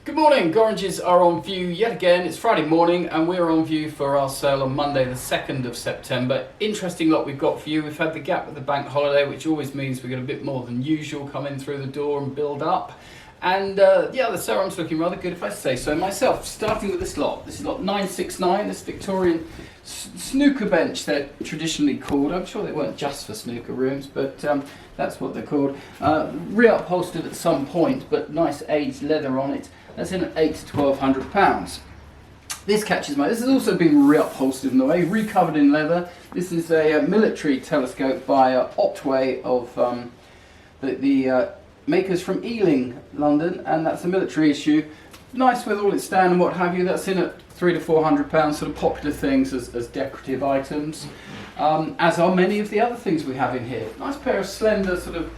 Good morning, Gorringes are on view yet again. It's Friday morning and we're on view for our sale on Monday the 2nd of September. Interesting lot we've got for you. We've had the gap with the bank holiday, which always means we get a bit more than usual come in through the door and build up. And yeah, the Surrum's looking rather good if I say so myself. Starting with this lot. This is lot 969, this Victorian snooker bench they're traditionally called. I'm sure they weren't just for snooker rooms, but that's what they're called. Reupholstered at some point, but nice aged leather on it. That's in at £800 to £1,200. This catches my eye. This has also been reupholstered in the way, recovered in leather. This is a military telescope by Otway of the makers from Ealing, London, and that's a military issue. Nice with all its stand and what have you. That's in at £300 to £400, sort of popular things as decorative items, as are many of the other things we have in here. Nice pair of slender, sort of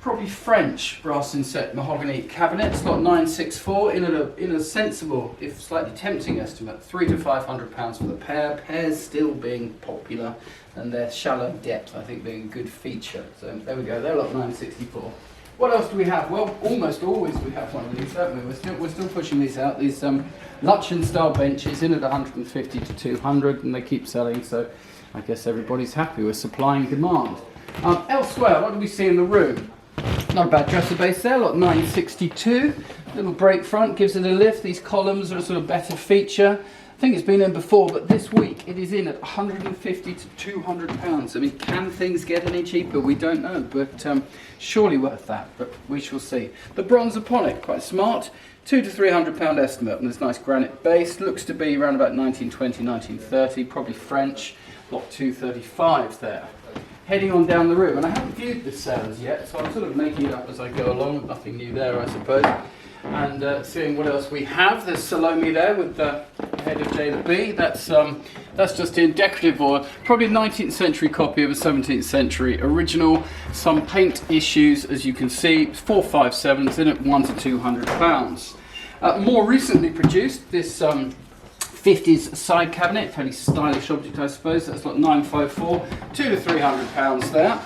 probably French brass inset mahogany cabinets, lot 964, in a sensible, if slightly tempting estimate, £300 to £500 for the pair. Pairs still being popular, and their shallow depth, I think, being a good feature. So there we go, they're lot 964. What else do we have? Well, almost always we have one of these, don't we? We're still pushing these out. These Luchan style benches in at 150 to 200, and they keep selling. So I guess everybody's happy with supply and demand. Elsewhere, what do we see in the room? Not a bad dresser base there, lot 962. Little break front gives it a lift. These columns are a sort of better feature. I think it's been in before, but this week it is in at 150 to 200 pounds. I mean, can things get any cheaper? We don't know, but surely worth that, but we shall see. The bronze upon it, quite smart. £200 to £300 estimate on this nice granite base. Looks to be around about 1920, 1930, probably French. Lot 235 there. Heading on down the room, and I haven't viewed this sale as yet, so I'm sort of making it up as I go along. Nothing new there, I suppose. And seeing what else we have. There's Salome there with the head of J to B. That's just in decorative oil. Probably a 19th century copy of a 17th century original. Some paint issues, as you can see. 457s in at £100 to £200. More recently produced, this 50s side cabinet, fairly stylish object, I suppose. That's like 954, £200 to £300 there.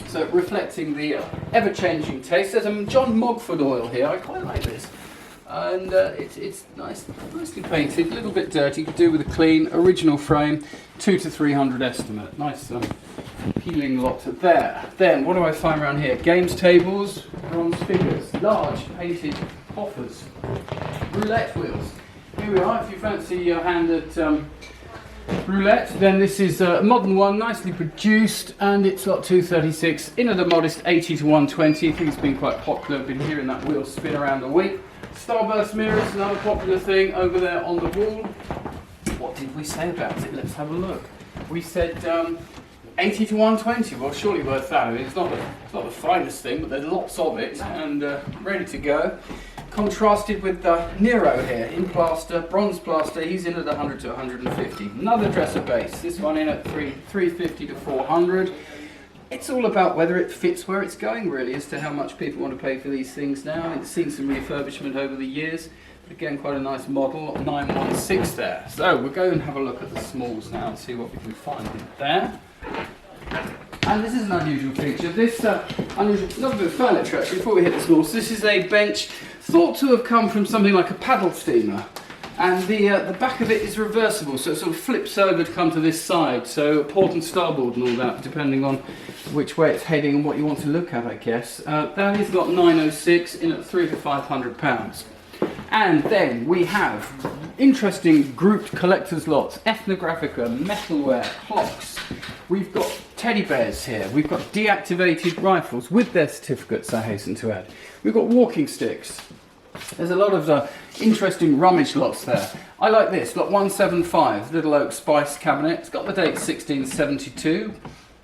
So reflecting the ever-changing taste. There's a John Mogford oil here. I quite like this, and it's nicely painted. A little bit dirty. Could do with a clean original frame. £200 to £300 estimate. Nice appealing lot there. Then what do I find around here? Games tables, bronze figures, large painted offers, roulette wheels. Here we are. If you fancy your hand at roulette, then this is a modern one, nicely produced, and it's lot 236 in at a modest 80 to 120. I think it's been quite popular. I've been hearing that wheel spin around a week. Starburst mirrors, another popular thing over there on the wall. What did we say about it? Let's have a look. We said 80 to 120. Well, surely worth that. I mean, it's not the finest thing, but there's lots of it and ready to go. Contrasted with the Nero here in plaster, bronze plaster. He's in at 100 to 150. Another dresser base. This one in at 350 to 400. It's all about whether it fits where it's going, really, as to how much people want to pay for these things now. It's seen some refurbishment over the years, but again, quite a nice model. 916 there. So we'll go and have a look at the smalls now and see what we can find in there. And this is an unusual feature. This another bit of furniture actually. Before we hit the smalls, this is a bench thought to have come from something like a paddle steamer, and the back of it is reversible, so it sort of flips over to come to this side. So port and starboard and all that, depending on which way it's heading and what you want to look at, I guess. That is lot 906 in at £300 to £500. And then we have interesting grouped collectors lots, ethnographica, metalware, clocks. We've got teddy bears here. We've got deactivated rifles with their certificates, I hasten to add. We've got walking sticks. There's a lot of interesting rummage lots there. I like this, lot 175, little oak spice cabinet. It's got the date 1672,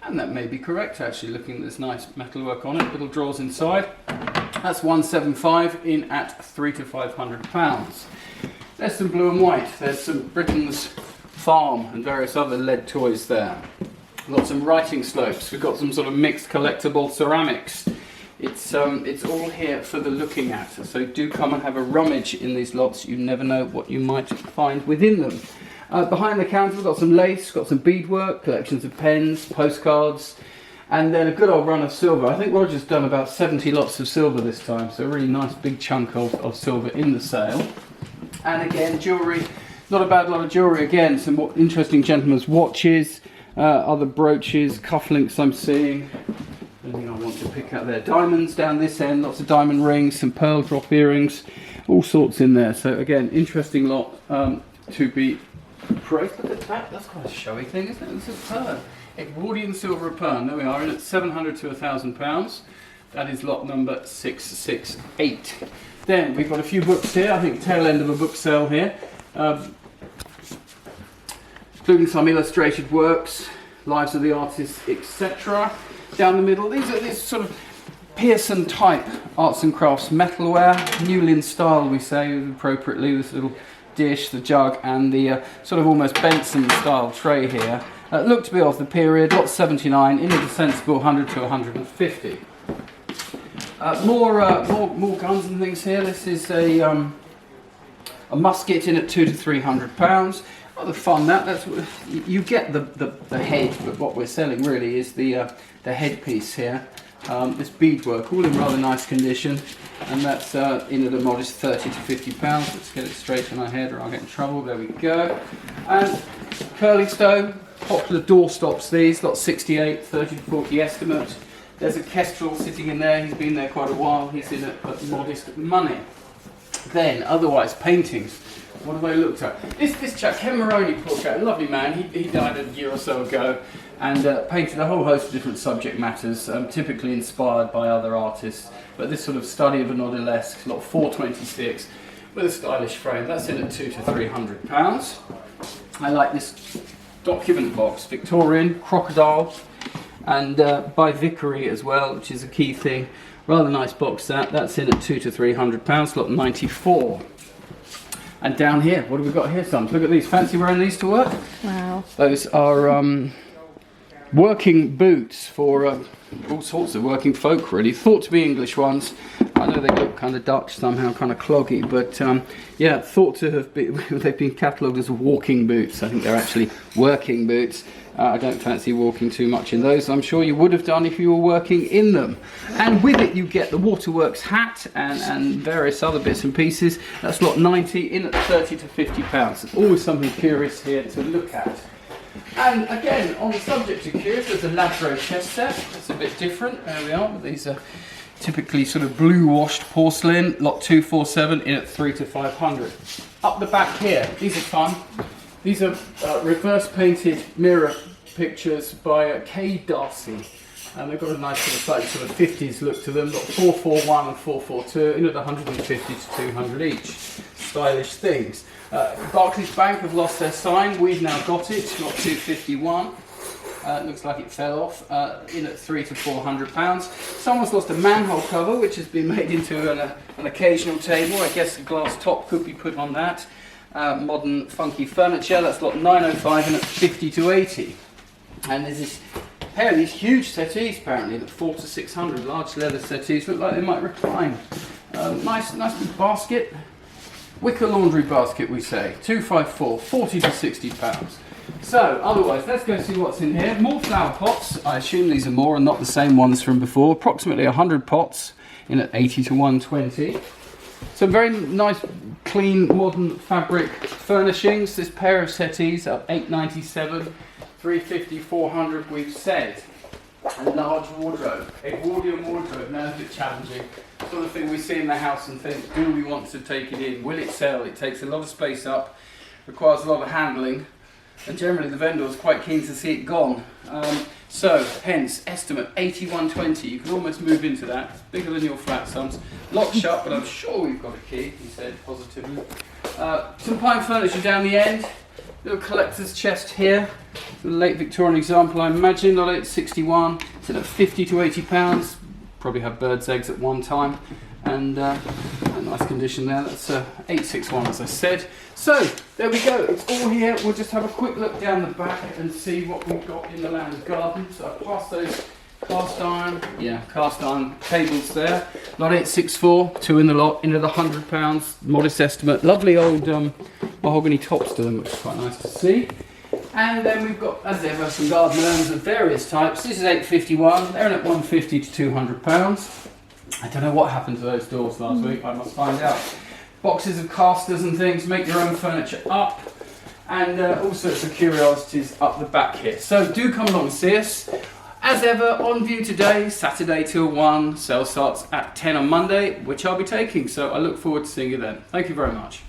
and that may be correct actually, looking at this nice metalwork on it. Little drawers inside. That's 175 in at £300 to £500. There's some blue and white. There's some Britain's Farm and various other lead toys there. We've got some writing slopes. We've got some sort of mixed collectible ceramics. It's all here for the looking at. So do come and have a rummage in these lots. You never know what you might find within them. Behind the counter we've got some lace, got some beadwork, collections of pens, postcards, And then a good old run of silver. I think Roger's done about 70 lots of silver this time, so a really nice big chunk of silver in the sale. And again, jewellery, not a bad lot of jewellery again, some more interesting gentlemen's watches, other brooches, cufflinks I'm seeing. Anything I want to pick out there. Diamonds down this end, lots of diamond rings, some pearl drop earrings, all sorts in there. So again, interesting lot to be praised. Look at that, that's quite a showy thing, isn't it? It's a pearl. Edwardian silver a pound. There we are, in at 700 to £1,000. That is lot number 668. Then we've got a few books here. I think tail end of a book sale here, including some illustrated works, lives of the artists, etc. Down the middle, these are these sort of Pearson type arts and crafts metalware, Newlyn style we say appropriately. This little dish, the jug, and the sort of almost Benson style tray here. Look to be of the period, lot 79, in at a sensible 100 to 150. More guns and things here. This is a musket in at £200 to £300. Rather fun that. That's you get the head, but what we're selling really is the headpiece here. This beadwork, all in rather nice condition, and that's in at a modest £30 to £50. Let's get it straight in my head, or I'll get in trouble. There we go. And curling stone. Popular door stops these, lot 68, 30 to 40 estimate. There's a kestrel sitting in there, he's been there quite a while, he's in at modest money. Then, otherwise, paintings. What have I looked at? This chap, Ken Maroney, poor chap, lovely man, he died a year or so ago, and painted a whole host of different subject matters, typically inspired by other artists. But this sort of study of a Nautilesque, lot 426, with a stylish frame, that's in at £200 to £300. I like this document box, Victorian, crocodile, and by Vickery as well, which is a key thing. Rather nice box that's in at £200 to £300, lot 94. And down here, what have we got here, Sums? Look at these, fancy wearing these to work? Wow. Those are working boots for all sorts of working folk really, thought to be English ones. I know they look kind of Dutch somehow, kind of cloggy, but yeah, thought to have been, they've been catalogued as walking boots. I think they're actually working boots. I don't fancy walking too much in those. I'm sure you would have done if you were working in them. And with it you get the Waterworks hat and various other bits and pieces. That's lot 90, in at £30 to £50. Always something curious here to look at. And again, on the subject of curious, there's a Ladro chess set. That's a bit different. There we are. These are typically sort of blue washed porcelain, lot 247, in at £300 to £500. Up the back here, these are fun. These are reverse painted mirror pictures by Kay Darcy. And they've got a nice sort of 50s look to them. Lot 441 and 442, in at 150 to 200 each. Stylish things. Barclays Bank have lost their sign. We've now got it. Lot 251. Looks like it fell off. In at £300 to £400. Someone's lost a manhole cover, which has been made into an occasional table. I guess a glass top could be put on that. Modern funky furniture. That's lot 905, in at 50 to 80. And there's this pair of these huge settees, apparently, at 400 to 600. Large leather settees. Look like they might recline. Nice big basket. Wicker laundry basket, we say. 254, 40 to £60. So, otherwise, let's go see what's in here. More flower pots. I assume these are more and not the same ones from before. Approximately 100 pots, in at 80 to 120. Some very nice, clean, modern fabric furnishings. This pair of settees are £897, £350, £400, we've said. A large wardrobe, Edwardian wardrobe. Now, is it challenging? Sort of thing we see in the house and think, do we want to take it in? Will it sell? It takes a lot of space up, requires a lot of handling, and generally the vendor is quite keen to see it gone. So, hence, estimate 8120. You can almost move into that. It's bigger than your flat, Sums. Locked shut, but I'm sure we've got a key, he said positively. Some pine furniture down the end. Little collector's chest here. The late Victorian example, I imagine. Lot 861. It's at 50 to £80. Probably had bird's eggs at one time. And a nice condition there. That's 861, as I said. So, there we go. It's all here. We'll just have a quick look down the back and see what we've got in the land garden. So I've passed those cast iron tables there. Lot 864, two in the lot, in at £100, modest estimate. Lovely old mahogany tops to them, which is quite nice to see. And then we've got, as ever, some garden gnomes of various types. This is 851. They're in at 150 to 200 pounds. I don't know what happened to those doors last week. I must find out. Boxes of casters and things. Make your own furniture up. And all sorts of curiosities up the back here. So do come along and see us. As ever, on view today, Saturday till 1. Sale starts at 10 on Monday, which I'll be taking. So I look forward to seeing you then. Thank you very much.